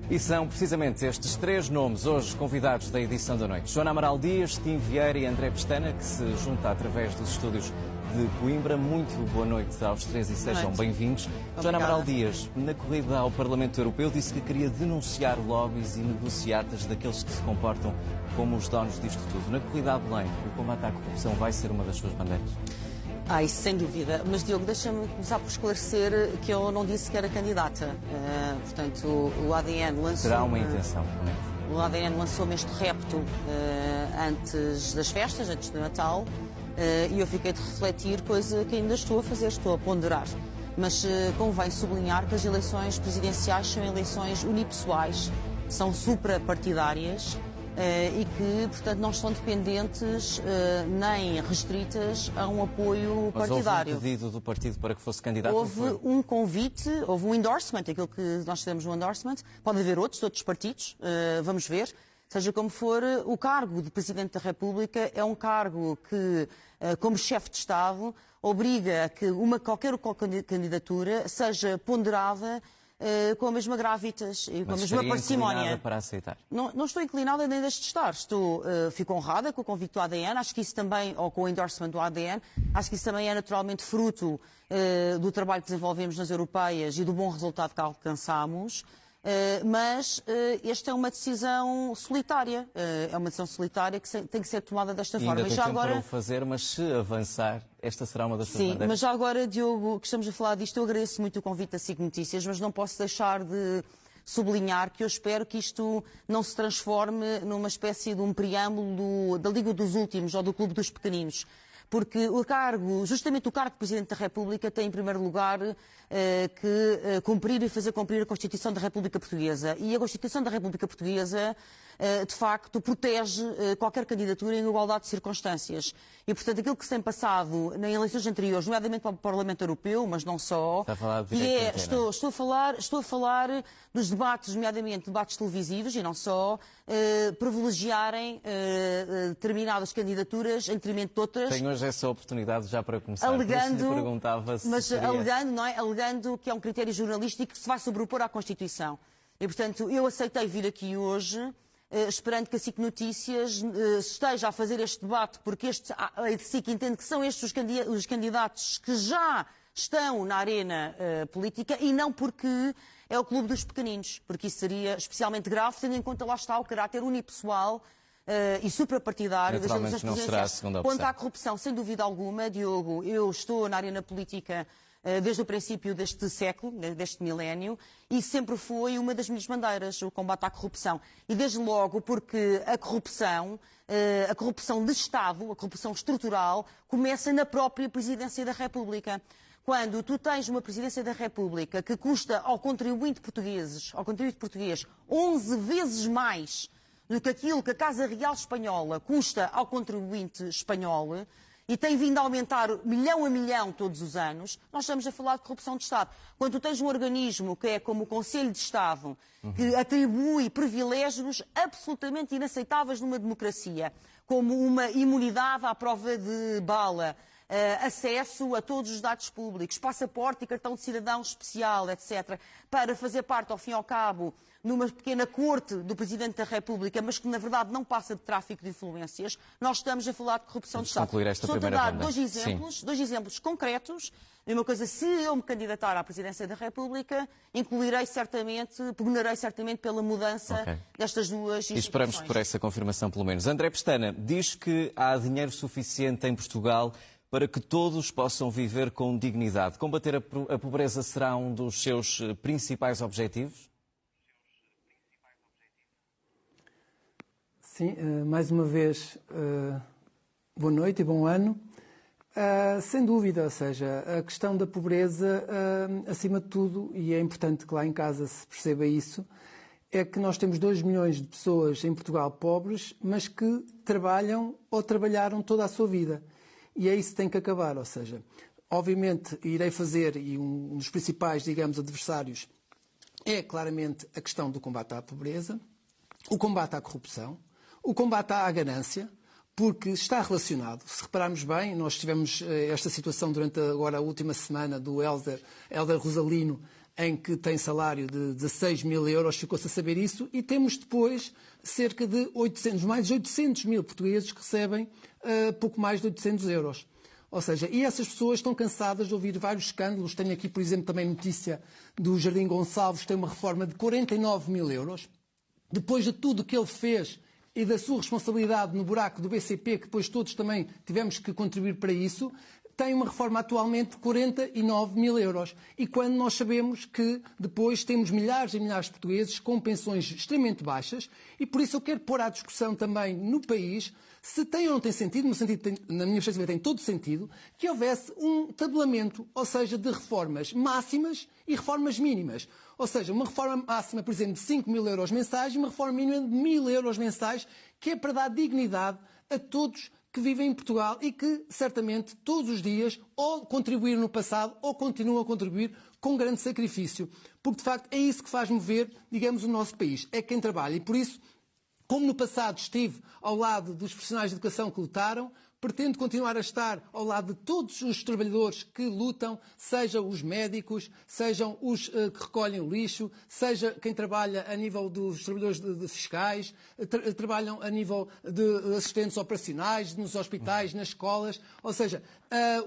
E são precisamente estes três nomes hoje convidados da edição da noite. Joana Amaral Dias, Tim Vieira e André Pestana, que se junta através dos estúdios de Coimbra. Muito boa noite aos três e sejam bem-vindos. Joana Amaral Dias, na corrida ao Parlamento Europeu, disse que queria denunciar lobbies e negociatas daqueles que se comportam como os donos disto tudo. Na corrida a Belém, o combate à corrupção vai ser uma das suas bandeiras? Isso sem dúvida. Mas, Diogo, deixa-me começar por esclarecer que eu não disse que era candidata. Portanto, o ADN lançou... Terá uma intenção, não é? O ADN lançou-me este repto antes das festas, antes do Natal, e eu fiquei de refletir, coisa que ainda estou a fazer, estou a ponderar. Mas convém sublinhar que as eleições presidenciais são eleições unipessoais, são suprapartidárias, e que, portanto, não estão dependentes nem restritas a um apoio partidário. Houve um pedido do partido para que fosse candidato? Houve um convite, houve um endorsement, aquilo que nós temos um endorsement. Pode haver outros partidos, vamos ver. Seja como for, o cargo de Presidente da República é um cargo que, como chefe de Estado, obriga a que qualquer candidatura seja ponderada com a mesma gravitas e com a mesma parcimónia. Para aceitar? Não estou inclinada nem deixo de estar. Fico honrada com o convite do ADN, acho que isso também, ou com o endorsement do ADN, acho que isso também é naturalmente fruto do trabalho que desenvolvemos nas europeias e do bom resultado que alcançámos. Mas esta é uma decisão solitária. É uma decisão solitária que tem que ser tomada desta forma. Ainda tem tempo para o fazer, mas se avançar, esta será uma das suas bandeiras. Sim, mas já agora, Diogo, que estamos a falar disto, eu agradeço muito o convite da SIC Notícias, mas não posso deixar de sublinhar que eu espero que isto não se transforme numa espécie de um preâmbulo da Liga dos Últimos ou do Clube dos Pequeninos. Porque justamente o cargo de Presidente da República tem, em primeiro lugar, que cumprir e fazer cumprir a Constituição da República Portuguesa. E a Constituição da República Portuguesa, de facto, protege qualquer candidatura em igualdade de circunstâncias. E, portanto, aquilo que se tem passado em eleições anteriores, nomeadamente para o Parlamento Europeu, mas não só, está a falar de estou a falar dos debates, nomeadamente debates televisivos, e não só, privilegiarem determinadas candidaturas em detrimento de outras. Tenho hoje essa oportunidade já para começar. Alegando, perguntava se alegando, não é? Alegando que é um critério jornalístico que se vai sobrepor à Constituição. E, portanto, eu aceitei vir aqui hoje, esperando que a SIC Notícias esteja a fazer este debate, porque a SIC entende que são estes os candidatos que já estão na arena política e não porque é o clube dos pequeninos, porque isso seria especialmente grave, tendo em conta, lá está, o caráter unipessoal e suprapartidário das eleições presidenciais. Quanto à corrupção, sem dúvida alguma, Diogo, eu estou na arena política desde o princípio deste século, deste milénio, e sempre foi uma das minhas bandeiras, o combate à corrupção. E desde logo porque a corrupção de Estado, a corrupção estrutural, começa na própria Presidência da República. Quando tu tens uma Presidência da República que custa ao contribuinte português 11 vezes mais do que aquilo que a Casa Real Espanhola custa ao contribuinte espanhol, e tem vindo a aumentar milhão a milhão todos os anos, nós estamos a falar de corrupção de Estado. Quando tu tens um organismo que é como o Conselho de Estado, que atribui privilégios absolutamente inaceitáveis numa democracia, como uma imunidade à prova de bala, acesso a todos os dados públicos, passaporte e cartão de cidadão especial, etc., para fazer parte, ao fim e ao cabo, numa pequena corte do Presidente da República, mas que na verdade não passa de tráfico de influências, nós estamos a falar de corrupção de Estado. Estou-te a dar dois exemplos concretos. A mesma coisa, se eu me candidatar à Presidência da República, pugnarei certamente pela mudança destas duas instituições. E esperamos por essa confirmação, pelo menos. André Pestana diz que há dinheiro suficiente em Portugal para que todos possam viver com dignidade. Combater a pobreza será um dos seus principais objetivos? Sim, mais uma vez, boa noite e bom ano. Sem dúvida, ou seja, a questão da pobreza, acima de tudo, e é importante que lá em casa se perceba isso, é que nós temos 2 milhões de pessoas em Portugal pobres, mas que trabalham ou trabalharam toda a sua vida. E é isso que tem que acabar, ou seja, obviamente irei fazer, e um dos principais, digamos, adversários é claramente a questão do combate à pobreza, o combate à corrupção, o combate à ganância, porque está relacionado. Se repararmos bem, nós tivemos esta situação durante agora a última semana do Hélder Rosalino em que tem salário de 16 mil euros, ficou-se a saber isso, e temos depois cerca de mais de 800 mil portugueses que recebem pouco mais de 800 euros. Ou seja, e essas pessoas estão cansadas de ouvir vários escândalos. Tenho aqui, por exemplo, também notícia do Jardim Gonçalves, que tem uma reforma de 49 mil euros. Depois de tudo o que ele fez e da sua responsabilidade no buraco do BCP, que depois todos também tivemos que contribuir para isso, tem uma reforma atualmente de 49 mil euros. E quando nós sabemos que depois temos milhares e milhares de portugueses com pensões extremamente baixas, e por isso eu quero pôr à discussão também no país se tem ou não tem sentido, na minha perspectiva tem todo sentido, que houvesse um tabelamento, ou seja, de reformas máximas e reformas mínimas. Ou seja, uma reforma máxima, por exemplo, de 5 mil euros mensais e uma reforma mínima de 1.000 euros mensais, que é para dar dignidade a todos que vivem em Portugal e que, certamente, todos os dias, ou contribuíram no passado, ou continuam a contribuir com grande sacrifício. Porque, de facto, é isso que faz mover, digamos, o nosso país. É quem trabalha. E, por isso, como no passado estive ao lado dos profissionais de educação que lutaram, pretendo continuar a estar ao lado de todos os trabalhadores que lutam, sejam os médicos, sejam os que recolhem o lixo, seja quem trabalha a nível dos trabalhadores de fiscais, trabalham a nível de assistentes operacionais, nos hospitais, nas escolas, ou seja,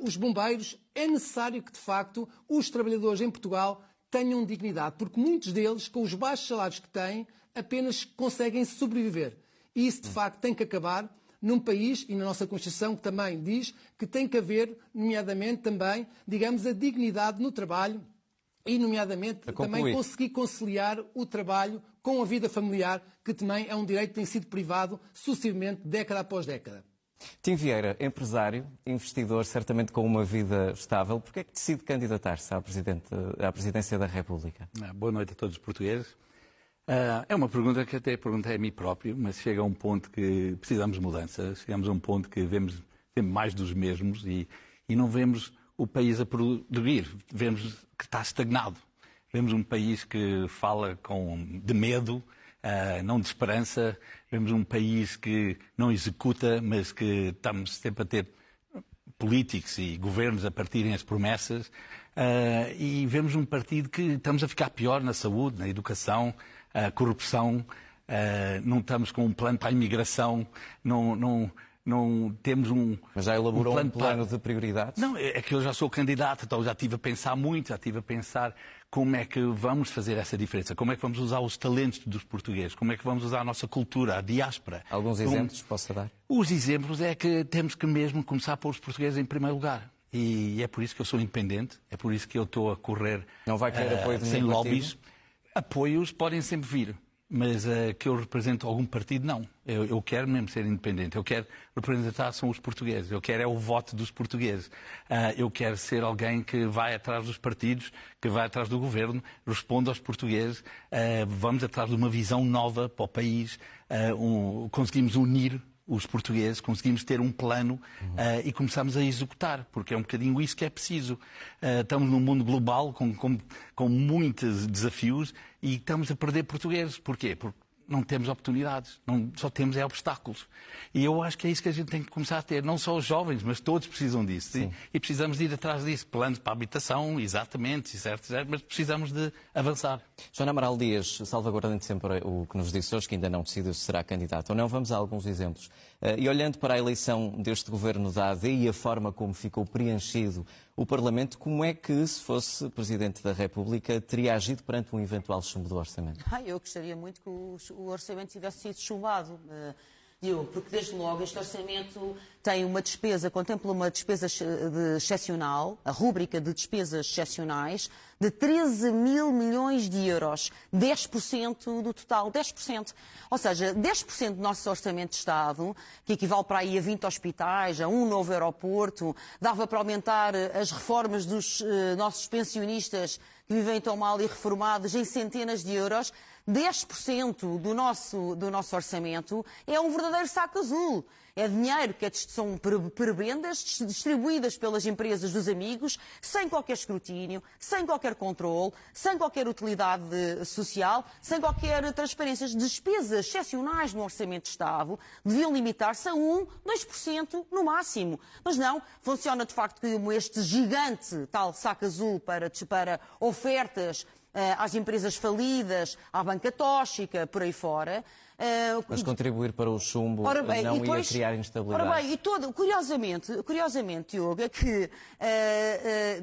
os bombeiros. É necessário que, de facto, os trabalhadores em Portugal tenham dignidade, porque muitos deles, com os baixos salários que têm, apenas conseguem sobreviver. E isso, de facto, tem que acabar num país, e na nossa Constituição, que também diz que tem que haver, nomeadamente, também, digamos, a dignidade no trabalho e, nomeadamente, também conseguir conciliar o trabalho com a vida familiar, que também é um direito que tem sido privado sucessivamente, década após década. Tim Vieira, empresário, investidor, certamente com uma vida estável, porquê é que decide candidatar-se à presidência da República? Boa noite a todos os portugueses. É uma pergunta que até perguntei a mim próprio, mas chega a um ponto que precisamos de mudança, chegamos a um ponto que vemos sempre mais dos mesmos e não vemos o país a progredir, vemos que está estagnado. Vemos um país que fala de medo, não de esperança, vemos um país que não executa, mas que estamos sempre a ter políticos e governos a partirem as promessas, e vemos um partido que estamos a ficar pior na saúde, na educação, a corrupção, não estamos com um plano para a imigração, não temos um... Mas já elaborou um plano de prioridades? Não, é que eu já sou candidato, então já estive a pensar muito, já estive a pensar como é que vamos fazer essa diferença, como é que vamos usar os talentos dos portugueses, como é que vamos usar a nossa cultura, a diáspora. Alguns exemplos possa dar? Os exemplos é que temos que mesmo começar a pôr os portugueses em primeiro lugar. E é por isso que eu sou independente, é por isso que eu estou a correr não vai querer apoio de sem lobbies. Apoios podem sempre vir, mas que eu represento algum partido, não. Eu quero mesmo ser independente. Eu quero representar são os portugueses. Eu quero o voto dos portugueses. Eu quero ser alguém que vai atrás dos partidos, que vai atrás do governo, responde aos portugueses. Vamos atrás de uma visão nova para o país. Conseguimos unir os portugueses, conseguimos ter um plano e começamos a executar, porque é um bocadinho isso que é preciso. Estamos num mundo global com muitos desafios e estamos a perder portugueses. Porquê? Porque não temos oportunidades, só temos obstáculos. E eu acho que é isso que a gente tem que começar a ter. Não só os jovens, mas todos precisam disso. E precisamos de ir atrás disso. Planos para a habitação, exatamente, certo, mas precisamos de avançar. Joana Amaral Dias, salvaguardando sempre o que nos disse hoje, que ainda não decidiu se será candidato ou não, vamos a alguns exemplos. E olhando para a eleição deste governo da AD e a forma como ficou preenchido o Parlamento, como é que, se fosse Presidente da República, teria agido perante um eventual chumbo do orçamento? Eu gostaria muito que o orçamento tivesse sido chumbado. Porque desde logo este orçamento tem uma despesa, contempla uma despesa excepcional, a rúbrica de despesas excepcionais, de 13 mil milhões de euros, 10% do total, 10%. Ou seja, 10% do nosso orçamento de Estado, que equivale para aí a 20 hospitais, a um novo aeroporto, dava para aumentar as reformas dos nossos pensionistas que vivem tão mal e reformados em centenas de euros. 10% do nosso orçamento é um verdadeiro saco azul. É dinheiro que são prebendas distribuídas pelas empresas dos amigos, sem qualquer escrutínio, sem qualquer controle, sem qualquer utilidade social, sem qualquer transparência. As despesas excepcionais no Orçamento de Estado deviam limitar-se a 2% no máximo. Mas não, funciona de facto como este gigante tal saco azul para ofertas às empresas falidas, à banca tóxica, por aí fora. Mas contribuir para o chumbo não ia criar instabilidade. Ora bem, curiosamente, Diogo, é que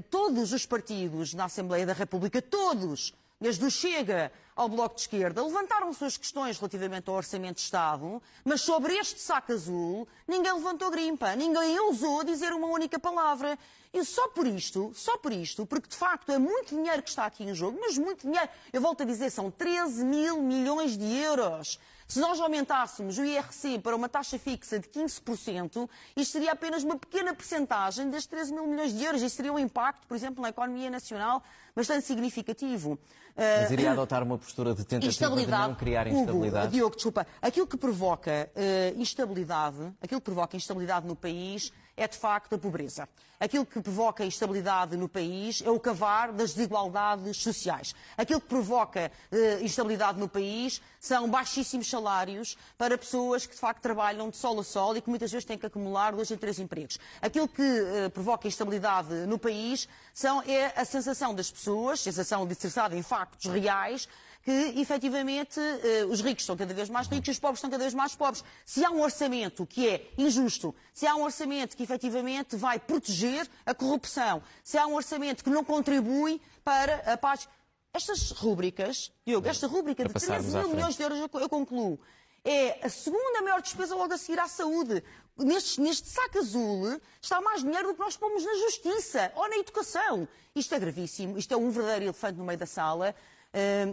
todos os partidos na Assembleia da República, todos, desde o Chega ao Bloco de Esquerda, levantaram suas questões relativamente ao Orçamento de Estado, mas sobre este saco azul ninguém levantou grimpa, ninguém ousou dizer uma única palavra. E só por isto, porque de facto é muito dinheiro que está aqui em jogo, mas muito dinheiro, eu volto a dizer, são 13 mil milhões de euros. Se nós aumentássemos o IRC para uma taxa fixa de 15%, isto seria apenas uma pequena percentagem destes 13 mil milhões de euros. Isto seria um impacto, por exemplo, na economia nacional bastante significativo. Mas iria adotar uma postura de tentativa de não criar instabilidade? Diogo, desculpa, aquilo que provoca instabilidade no país é, de facto, a pobreza. Aquilo que provoca instabilidade no país é o cavar das desigualdades sociais. Aquilo que provoca instabilidade no país são baixíssimos salários para pessoas que, de facto, trabalham de sol a sol e que muitas vezes têm que acumular 2 a 3 empregos. Aquilo que provoca instabilidade no país é a sensação das pessoas, sensação alicerçada em factos reais, que, efetivamente, os ricos são cada vez mais ricos e os pobres são cada vez mais pobres. Se há um orçamento que é injusto, se há um orçamento que, efetivamente, vai proteger a corrupção, se há um orçamento que não contribui para a paz... Estas rúbricas, Diogo, esta rúbrica de 13 mil milhões de euros, eu concluo, é a segunda maior despesa logo a seguir à saúde. Neste saco azul está mais dinheiro do que nós pomos na justiça ou na educação. Isto é gravíssimo, isto é um verdadeiro elefante no meio da sala.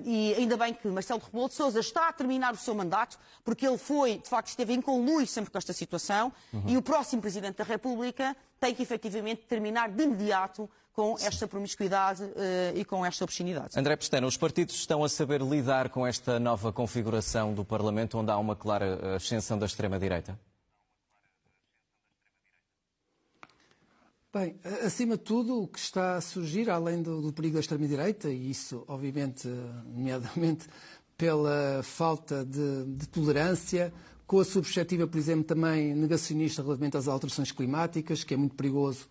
E ainda bem que Marcelo Rebelo de Sousa está a terminar o seu mandato, porque ele de facto, esteve em conluio sempre com esta situação, e o próximo Presidente da República tem que, efetivamente, terminar de imediato com esta promiscuidade e com esta obscenidade. André Pestana, os partidos estão a saber lidar com esta nova configuração do Parlamento, onde há uma clara ascensão da extrema-direita? Bem, acima de tudo, o que está a surgir, além do perigo da extrema-direita, e isso, obviamente, nomeadamente pela falta de tolerância, com a subjetiva, por exemplo, também negacionista relativamente às alterações climáticas, que é muito perigoso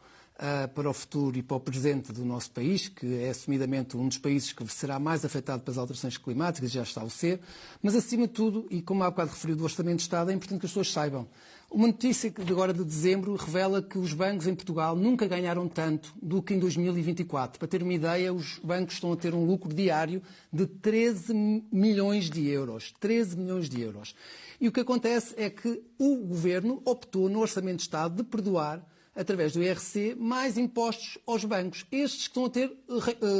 para o futuro e para o presente do nosso país, que é assumidamente um dos países que será mais afetado pelas alterações climáticas, já está a ser. Mas, acima de tudo, e como há bocado referido do Orçamento de Estado, é importante que as pessoas saibam. Uma notícia de agora de dezembro revela que os bancos em Portugal nunca ganharam tanto do que em 2024. Para ter uma ideia, os bancos estão a ter um lucro diário de 13 milhões de euros. 13 milhões de euros. E o que acontece é que o Governo optou no Orçamento de Estado de perdoar, através do IRC, mais impostos aos bancos. Estes que estão a ter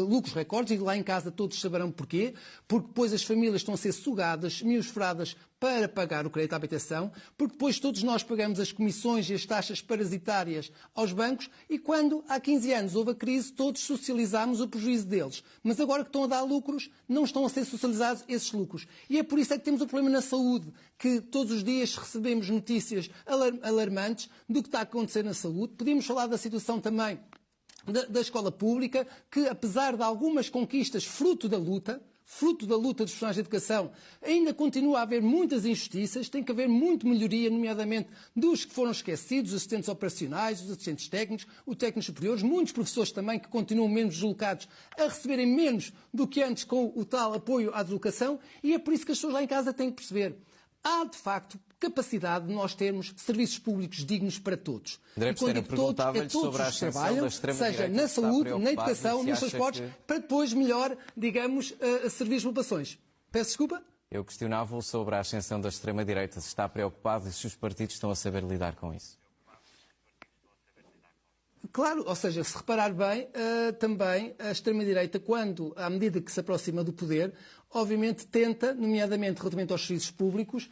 lucros recordes, e lá em casa todos saberão porquê, porque depois as famílias estão a ser sugadas, miusfradas para pagar o crédito à habitação, porque depois todos nós pagamos as comissões e as taxas parasitárias aos bancos e quando há 15 anos houve a crise, todos socializámos o prejuízo deles. Mas agora que estão a dar lucros, não estão a ser socializados esses lucros. E é por isso é que temos o problema na saúde, que todos os dias recebemos notícias alarmantes do que está a acontecer na saúde. Podíamos falar da situação também da escola pública, que apesar de algumas conquistas fruto da luta dos profissionais de educação, ainda continua a haver muitas injustiças, tem que haver muita melhoria, nomeadamente dos que foram esquecidos, os assistentes operacionais, os assistentes técnicos, os técnicos superiores, muitos professores também que continuam menos deslocados a receberem menos do que antes com o tal apoio à deslocação, e é por isso que as pessoas lá em casa têm que perceber. Há, de facto, capacidade de nós termos serviços públicos dignos para todos. André Pestana, perguntava-lhe sobre a ascensão da extrema-direita, seja na saúde, na educação, nos transportes, para depois melhor, digamos, servir as populações. Peço desculpa? Eu questionava-o sobre a ascensão da extrema-direita, se está preocupado e se os partidos estão a saber lidar com isso. Claro, ou seja, se reparar bem, também a extrema-direita, à medida que se aproxima do poder, obviamente tenta, nomeadamente relativamente aos serviços públicos,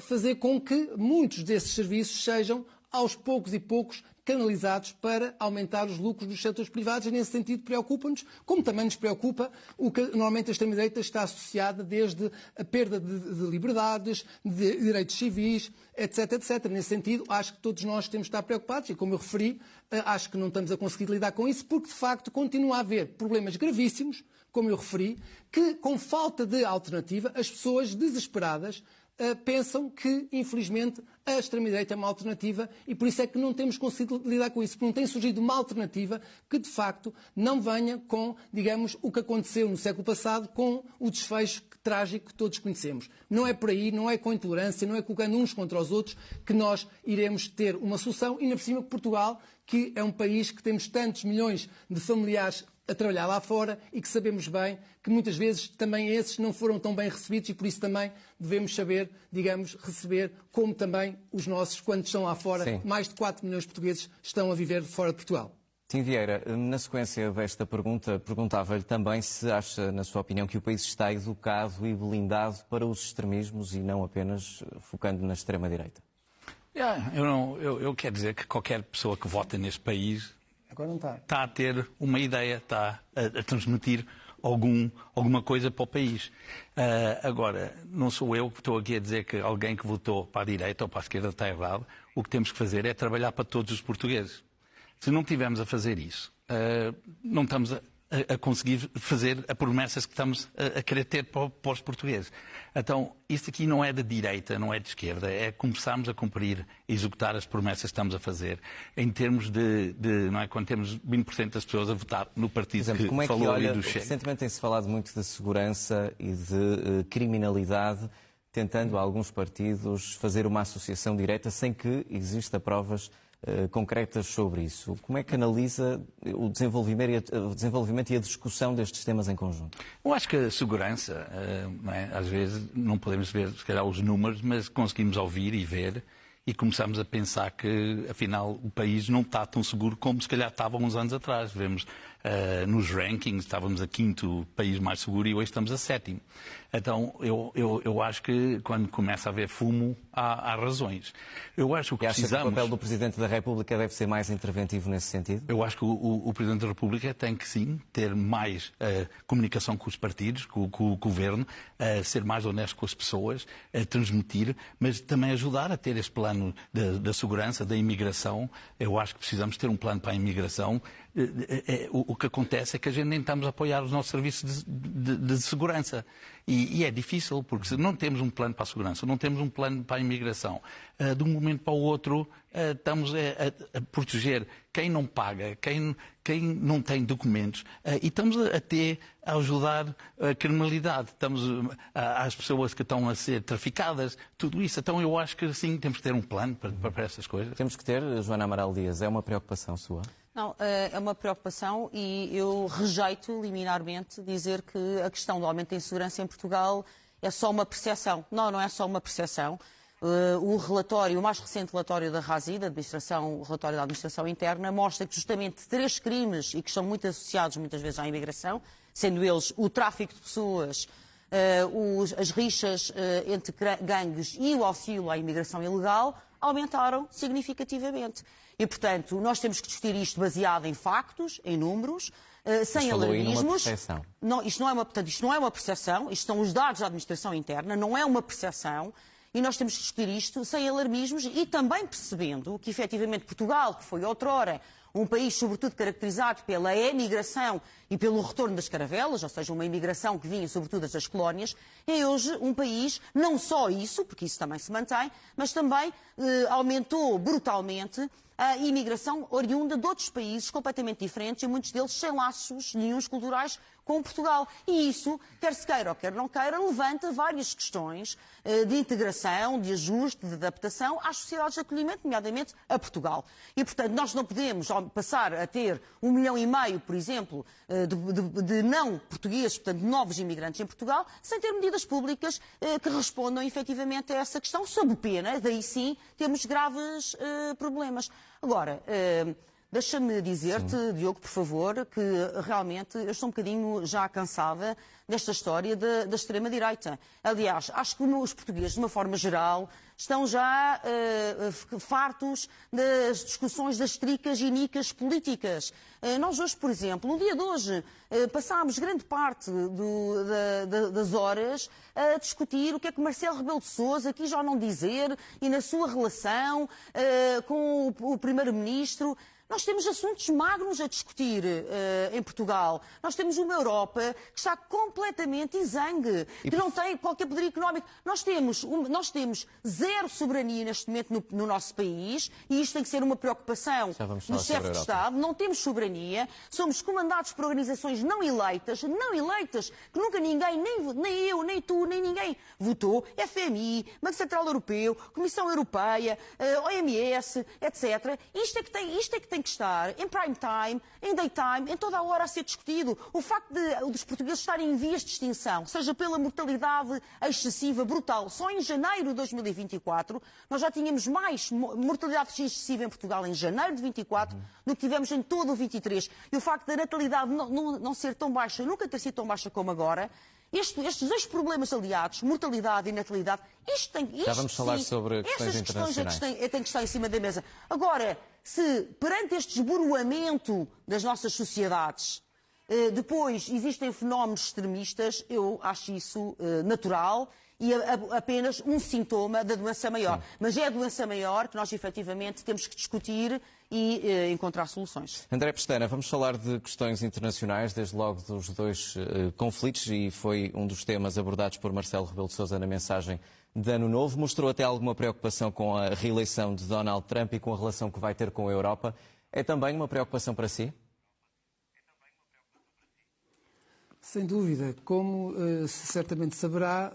fazer com que muitos desses serviços sejam, aos poucos e poucos, canalizados para aumentar os lucros dos setores privados, e nesse sentido preocupa-nos, como também nos preocupa o que normalmente a extrema-direita está associada desde a perda de liberdades, de direitos civis, etc, etc. Nesse sentido, acho que todos nós temos de estar preocupados e, como eu referi, acho que não estamos a conseguir lidar com isso, porque de facto continua a haver problemas gravíssimos, como eu referi, que com falta de alternativa, as pessoas desesperadas pensam que, infelizmente, a extrema-direita é uma alternativa e por isso é que não temos conseguido lidar com isso, porque não tem surgido uma alternativa que, de facto, não venha com, digamos, o que aconteceu no século passado com o desfecho trágico que todos conhecemos. Não é por aí, não é com intolerância, não é colocando uns contra os outros que nós iremos ter uma solução. E, ainda por cima, Portugal, que é um país que temos tantos milhões de familiares a trabalhar lá fora e que sabemos bem que muitas vezes também esses não foram tão bem recebidos e por isso também devemos saber, digamos, receber como também os nossos, quando estão lá fora. Sim. Mais de 4 milhões de portugueses estão a viver fora de Portugal. Tim Vieira, na sequência desta pergunta, perguntava-lhe também se acha, na sua opinião, que o país está educado e blindado para os extremismos e não apenas focando na extrema-direita. Eu quero dizer que qualquer pessoa que vota neste país agora não está a ter uma ideia, está a transmitir alguma coisa para o país. Agora, não sou eu que estou aqui a dizer que alguém que votou para a direita ou para a esquerda está errado. O que temos que fazer é trabalhar para todos os portugueses. Se não estivermos a fazer isso, não estamos a conseguir fazer as promessas que estamos a querer ter para os portugueses. Então, isto aqui não é de direita, não é de esquerda, é começarmos a cumprir, a executar as promessas que estamos a fazer, em termos não é, quando temos 20% das pessoas a votar no partido exemplo, como é que falou olha, ali do Chega. Recentemente tem-se falado muito de segurança e de criminalidade, tentando alguns partidos fazer uma associação direta sem que exista provas concretas sobre isso. Como é que analisa o desenvolvimento e a discussão destes temas em conjunto? Eu acho que a segurança, não é? Às vezes não podemos ver, se calhar, os números, mas conseguimos ouvir e ver e começamos a pensar que, afinal, o país não está tão seguro como se calhar estava uns anos atrás. Vemos nos rankings, estávamos a 5º país mais seguro e hoje estamos a 7º. Então, eu acho que quando começa a haver fumo, há razões. Eu acho que acha que o papel do Presidente da República deve ser mais interventivo nesse sentido? Eu acho que o Presidente da República tem que, sim, ter mais comunicação com os partidos, com o Governo, ser mais honesto com as pessoas, transmitir, mas também ajudar a ter este plano da segurança, da imigração. Eu acho que precisamos ter um plano para a imigração. O que acontece é que a gente nem estamos a apoiar os nossos serviços de segurança. E é difícil, porque se não temos um plano para a segurança, não temos um plano para a imigração, de um momento para o outro estamos a proteger quem não paga, quem não tem documentos, e estamos a ajudar a criminalidade, estamos às pessoas que estão a ser traficadas, tudo isso. Então eu acho que sim, temos que ter um plano para essas coisas. Temos que ter, Joana Amaral Dias, é uma preocupação sua? Não, é uma preocupação e eu rejeito liminarmente dizer que a questão do aumento da insegurança em Portugal é só uma percepção. Não é só uma percepção. O mais recente relatório da RASI, o relatório da Administração Interna, mostra que justamente 3 crimes, e que estão muito associados muitas vezes à imigração, sendo eles o tráfico de pessoas, as rixas entre gangues e o auxílio à imigração ilegal, aumentaram significativamente. E, portanto, nós temos que discutir isto baseado em factos, em números, sem alarmismos. Não, isto não é uma percepção, isto são os dados da Administração Interna, não é uma percepção. E nós temos que discutir isto sem alarmismos e também percebendo que, efetivamente, Portugal, que foi outrora um país, sobretudo, caracterizado pela emigração e pelo retorno das caravelas, ou seja, uma imigração que vinha, sobretudo, das colónias, é hoje um país, não só isso, porque isso também se mantém, mas também aumentou brutalmente a imigração oriunda de outros países completamente diferentes e muitos deles sem laços nenhuns culturais com Portugal. E isso, quer se queira ou quer não queira, levanta várias questões de integração, de ajuste, de adaptação às sociedades de acolhimento, nomeadamente a Portugal. E, portanto, nós não podemos passar a ter 1,5 milhão, por exemplo, de não portugueses, portanto, novos imigrantes em Portugal, sem ter medidas públicas que respondam efetivamente a essa questão, sob pena, daí sim, temos graves problemas. Agora, deixa-me dizer-te, Diogo, por favor, que realmente eu estou um bocadinho já cansada desta história da extrema-direita. Aliás, acho que os portugueses, de uma forma geral, estão já fartos das discussões das tricas e nicas políticas. Nós hoje, por exemplo, no dia de hoje, passámos grande parte das horas a discutir o que é que Marcelo Rebelo de Sousa quis já não dizer e na sua relação com o Primeiro-Ministro. Nós temos assuntos magros a discutir em Portugal. Nós temos uma Europa que está completamente exangue, que não tem qualquer poder económico. Nós temos zero soberania neste momento no nosso país, e isto tem que ser uma preocupação do chefe de Estado. Não temos soberania, somos comandados por organizações não eleitas, que nunca ninguém, nem eu, nem tu, nem ninguém votou. FMI, Banco Central Europeu, Comissão Europeia, OMS, etc. Isto é que tem que estar em prime time, em daytime, em toda a hora a ser discutido. O facto dos portugueses estarem em vias de extinção, seja pela mortalidade excessiva, brutal, só em janeiro de 2024, nós já tínhamos mais mortalidade excessiva em Portugal em janeiro de 24 do que tivemos em todo o 23. E o facto da natalidade não ser tão baixa, nunca ter sido tão baixa como agora, estes dois problemas aliados, mortalidade e natalidade, já vamos falar sobre questões internacionais. Têm que estar em cima da mesa. Agora, se perante este esboroamento das nossas sociedades, depois existem fenómenos extremistas, eu acho isso natural e apenas um sintoma da doença maior. Sim. Mas é a doença maior que nós efetivamente temos que discutir e encontrar soluções. André Pestana, vamos falar de questões internacionais, desde logo dos dois conflitos, e foi um dos temas abordados por Marcelo Rebelo de Sousa na mensagem de Ano Novo. Mostrou até alguma preocupação com a reeleição de Donald Trump e com a relação que vai ter com a Europa. É também uma preocupação para si? Sem dúvida. Como certamente saberá,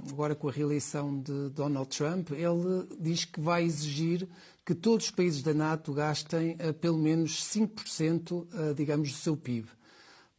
agora com a reeleição de Donald Trump, ele diz que vai exigir que todos os países da NATO gastem pelo menos 5%, digamos, do seu PIB.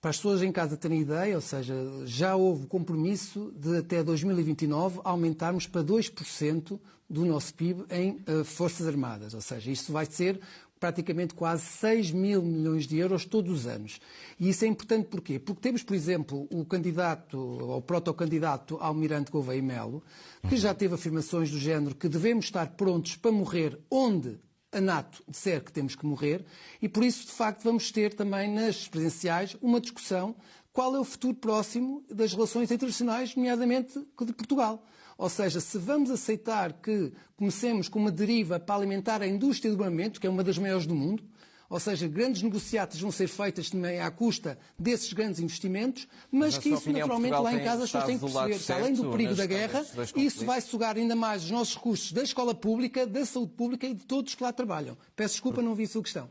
Para as pessoas em casa terem ideia, ou seja, já houve compromisso de até 2029 aumentarmos para 2% do nosso PIB em Forças Armadas. Ou seja, isto vai ser praticamente quase 6 mil milhões de euros todos os anos. E isso é importante porquê? Porque temos, por exemplo, o candidato, ou protocandidato Almirante Gouveia Melo, que já teve afirmações do género que devemos estar prontos para morrer onde a NATO disser que temos que morrer, e por isso, de facto, vamos ter também nas presidenciais uma discussão qual é o futuro próximo das relações internacionais, nomeadamente de Portugal. Ou seja, se vamos aceitar que comecemos com uma deriva para alimentar a indústria do armamento, que é uma das maiores do mundo, ou seja, grandes negociatas vão ser feitas também à custa desses grandes investimentos, mas que isso, naturalmente, lá em casa as pessoas têm que perceber que, além do perigo da guerra, isso vai sugar ainda mais os nossos recursos da escola pública, da saúde pública e de todos que lá trabalham. Peço desculpa, não vi a sua questão.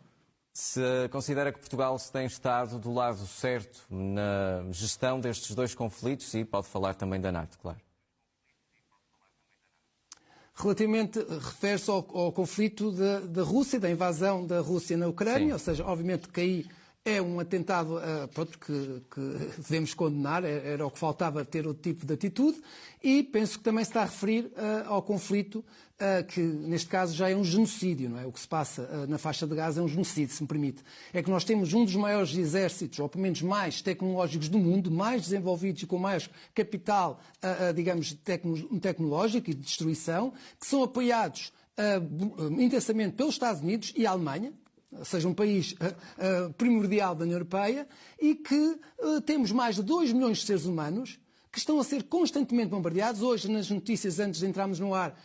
Se considera que Portugal se tem estado do lado certo na gestão destes dois conflitos, e pode falar também da NATO, claro. Relativamente, refere-se ao conflito da Rússia, da invasão da Rússia na Ucrânia, sim. Ou seja, obviamente que aí é um atentado que devemos condenar, era o que faltava ter outro tipo de atitude, e penso que também se está a referir ao conflito que, neste caso, já é um genocídio, não é? O que se passa na faixa de Gaza é um genocídio, se me permite. É que nós temos um dos maiores exércitos, ou pelo menos mais tecnológicos do mundo, mais desenvolvidos e com mais capital, digamos, tecnológico e de destruição, que são apoiados intensamente pelos Estados Unidos e a Alemanha, seja um país primordial da União Europeia, e que temos mais de 2 milhões de seres humanos que estão a ser constantemente bombardeados. Hoje, nas notícias, antes de entrarmos no ar,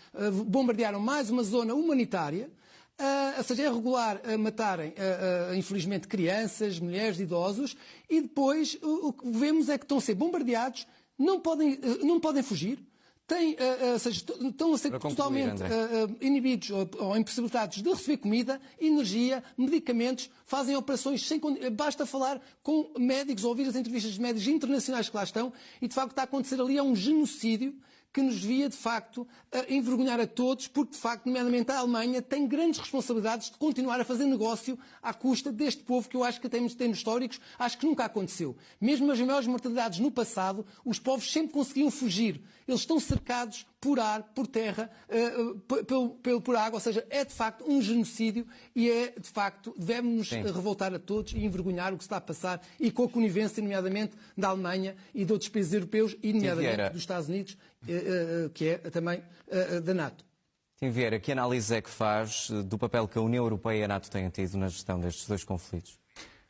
bombardearam mais uma zona humanitária, ou seja, é regular a matarem, infelizmente, crianças, mulheres, idosos, e depois o que vemos é que estão a ser bombardeados, não podem fugir, ou seja, estão a ser totalmente inibidos ou impossibilitados de receber comida, energia, medicamentos, fazem operações sem... Basta falar com médicos ou ouvir as entrevistas de médicos internacionais que lá estão, e de facto está a acontecer ali um genocídio que nos devia, de facto, envergonhar a todos, porque, de facto, nomeadamente a Alemanha tem grandes responsabilidades de continuar a fazer negócio à custa deste povo, que eu acho que tem nos históricos, acho que nunca aconteceu. Mesmo nas maiores mortalidades no passado, os povos sempre conseguiam fugir. Eles estão cercados por ar, por terra, por água, ou seja, é de facto um genocídio e é de facto, devemos-nos revoltar a todos e envergonhar o que se está a passar, e com a conivência, nomeadamente, da Alemanha e de outros países europeus e, nomeadamente, dos Estados Unidos, que é também da NATO. Tim Vieira, que análise é que faz do papel que a União Europeia e a NATO têm tido na gestão destes dois conflitos?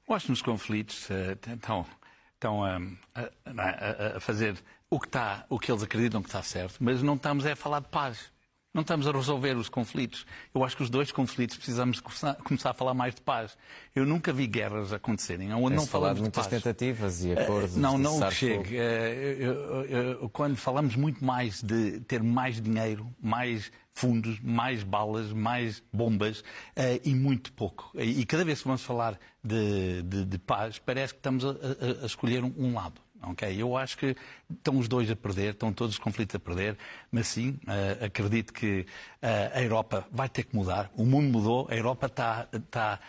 Eu acho que nos conflitos estão a fazer o que eles acreditam que está certo, mas não estamos a falar de paz. Não estamos a resolver os conflitos. Eu acho que os dois conflitos precisamos começar a falar mais de paz. Eu nunca vi guerras acontecerem onde não falamos de paz. Muitas tentativas e acordos. Não chega. Quando falamos muito mais de ter mais dinheiro, mais fundos, mais balas, mais bombas e muito pouco. E cada vez que vamos falar de paz, parece que estamos a escolher um lado. Okay? Eu acho que estão os dois a perder, estão todos os conflitos a perder, mas sim, acredito que a Europa vai ter que mudar. O mundo mudou, a Europa está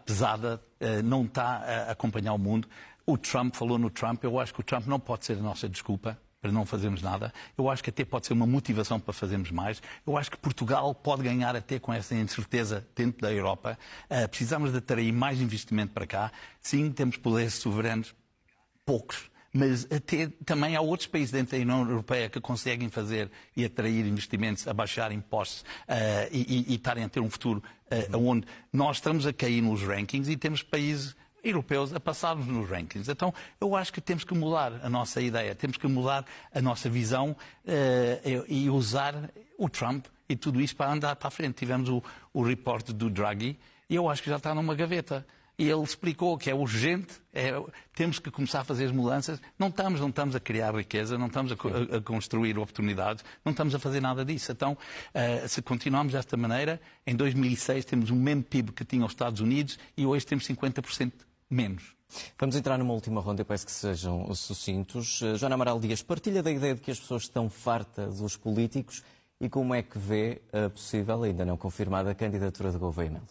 pesada, não está a acompanhar o mundo. O Trump falou no Trump, eu acho que o Trump não pode ser a nossa desculpa para não fazermos nada. Eu acho que até pode ser uma motivação para fazermos mais. Eu acho que Portugal pode ganhar até com essa incerteza dentro da Europa. Precisamos de atrair mais investimento para cá. Sim, temos poderes soberanos, poucos. Mas até, também há outros países dentro da União Europeia que conseguem fazer e atrair investimentos, abaixar impostos e estarem a ter um futuro onde nós estamos a cair nos rankings e temos países europeus a passarmos nos rankings. Então, eu acho que temos que mudar a nossa ideia, temos que mudar a nossa visão e usar o Trump e tudo isso para andar para a frente. Tivemos o report do Draghi e eu acho que já está numa gaveta. E ele explicou que é urgente, temos que começar a fazer as mudanças. Não estamos a criar riqueza, não estamos a construir oportunidades, não estamos a fazer nada disso. Então, se continuarmos desta maneira, em 2006 temos o mesmo PIB que tinham os Estados Unidos e hoje temos 50% menos. Vamos entrar numa última ronda, eu peço que sejam sucintos. Joana Amaral Dias, partilha da ideia de que as pessoas estão fartas dos políticos e como é que vê a possível, ainda não confirmada, candidatura de Gouveia Melo?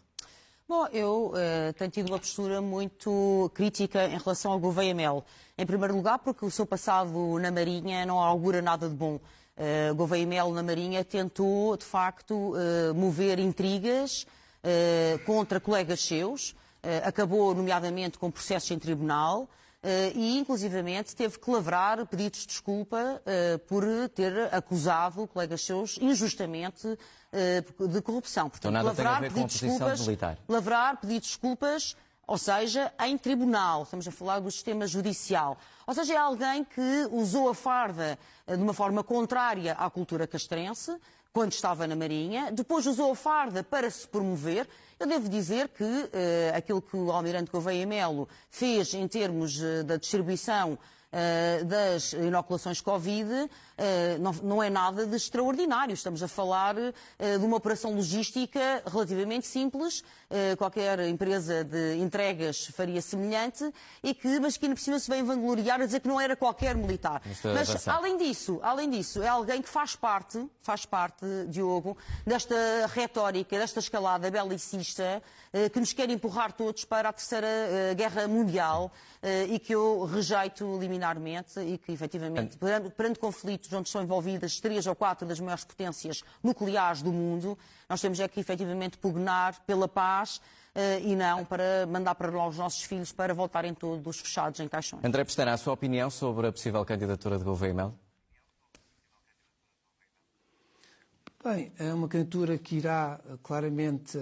Bom, eu tenho tido uma postura muito crítica em relação ao Gouveia Melo. Em primeiro lugar, porque o seu passado na Marinha não augura nada de bom. Gouveia Melo na Marinha tentou, de facto, mover intrigas contra colegas seus, acabou, nomeadamente, com processos em tribunal e, inclusivamente, teve que lavrar pedidos de desculpa por ter acusado colegas seus injustamente de corrupção. Portanto, então, nada tem a ver com a posição militar. Lavrar pedidos de desculpas, ou seja, em tribunal. Estamos a falar do sistema judicial. Ou seja, é alguém que usou a farda de uma forma contrária à cultura castrense, quando estava na Marinha, depois usou a farda para se promover. Eu devo dizer que aquilo que o Almirante Gouveia Melo fez em termos da distribuição das inoculações Covid não é nada de extraordinário. Estamos a falar de uma operação logística relativamente simples. Qualquer empresa de entregas faria semelhante mas que ainda por cima se vem vangloriar a dizer que não era qualquer militar. Mas além disso, é alguém que faz parte, Diogo, desta retórica, desta escalada belicista que nos quer empurrar todos para a Terceira Guerra Mundial e que eu rejeito liminarmente e que, efetivamente, perante conflitos onde estão envolvidas 3 ou 4 das maiores potências nucleares do mundo, nós temos que, efetivamente, pugnar pela paz e não para mandar para lá os nossos filhos para voltarem todos fechados em caixões. André Pestana, a sua opinião sobre a possível candidatura de Gouveia Melo? Bem, é uma candidatura que irá claramente,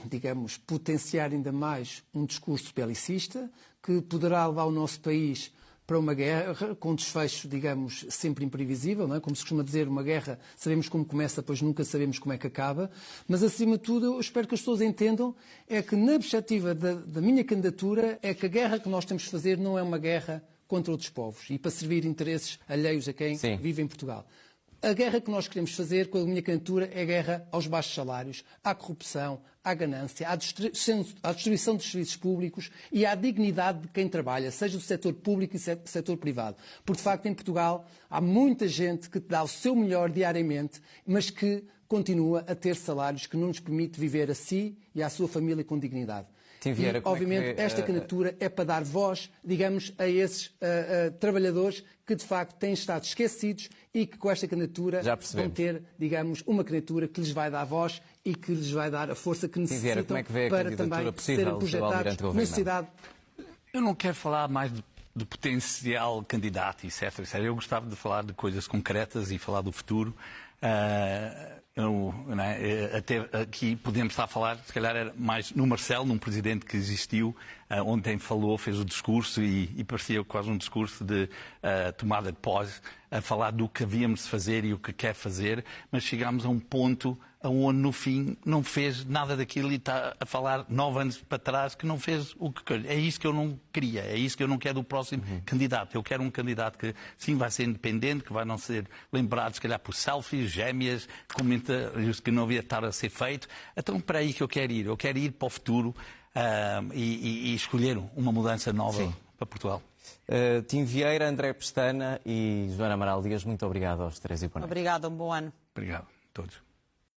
digamos, potenciar ainda mais um discurso belicista, que poderá levar o nosso país para uma guerra com desfecho, digamos, sempre imprevisível, não é? Como se costuma dizer, uma guerra sabemos como começa, pois nunca sabemos como é que acaba, mas acima de tudo eu espero que as pessoas entendam é que na perspectiva da minha candidatura é que a guerra que nós temos de fazer não é uma guerra contra outros povos e para servir interesses alheios a quem vive em Portugal. A guerra que nós queremos fazer com a minha candidatura é a guerra aos baixos salários, à corrupção, à ganância, à destruição dos serviços públicos e à dignidade de quem trabalha, seja do setor público e do setor privado. Porque, de facto, em Portugal há muita gente que dá o seu melhor diariamente, mas que continua a ter salários que não nos permite viver a si e à sua família com dignidade. Vieira, e, obviamente, esta candidatura é para dar voz, digamos, a esses trabalhadores que, de facto, têm estado esquecidos e que, com esta candidatura, vão ter, digamos, uma candidatura que lhes vai dar voz e que lhes vai dar a força que necessitam Vieira, como é que vê a para também serem projetados na sociedade. Eu não quero falar mais de potencial candidato, etc, etc. Eu gostava de falar de coisas concretas e falar do futuro. Até aqui podemos estar a falar, se calhar era mais no Marcelo, num presidente que existiu, ontem falou, fez o discurso e parecia quase um discurso de tomada de posse, a falar do que havíamos de fazer e o que quer fazer, mas chegámos a um ponto onde no fim não fez nada daquilo e está a falar 9 anos para trás que não fez o que... É isso que eu não queria, é isso que eu não quero do próximo candidato. Eu quero um candidato que sim vai ser independente, que vai não ser lembrado se calhar por selfies, gêmeas, comentários que não havia de estar a ser feito. Então para aí que eu quero ir para o futuro e escolher uma mudança nova para Portugal. Tim Vieira, André Pestana e Joana Amaral Dias, muito obrigado aos três e boa noite. Obrigada, um bom ano. Obrigado a todos.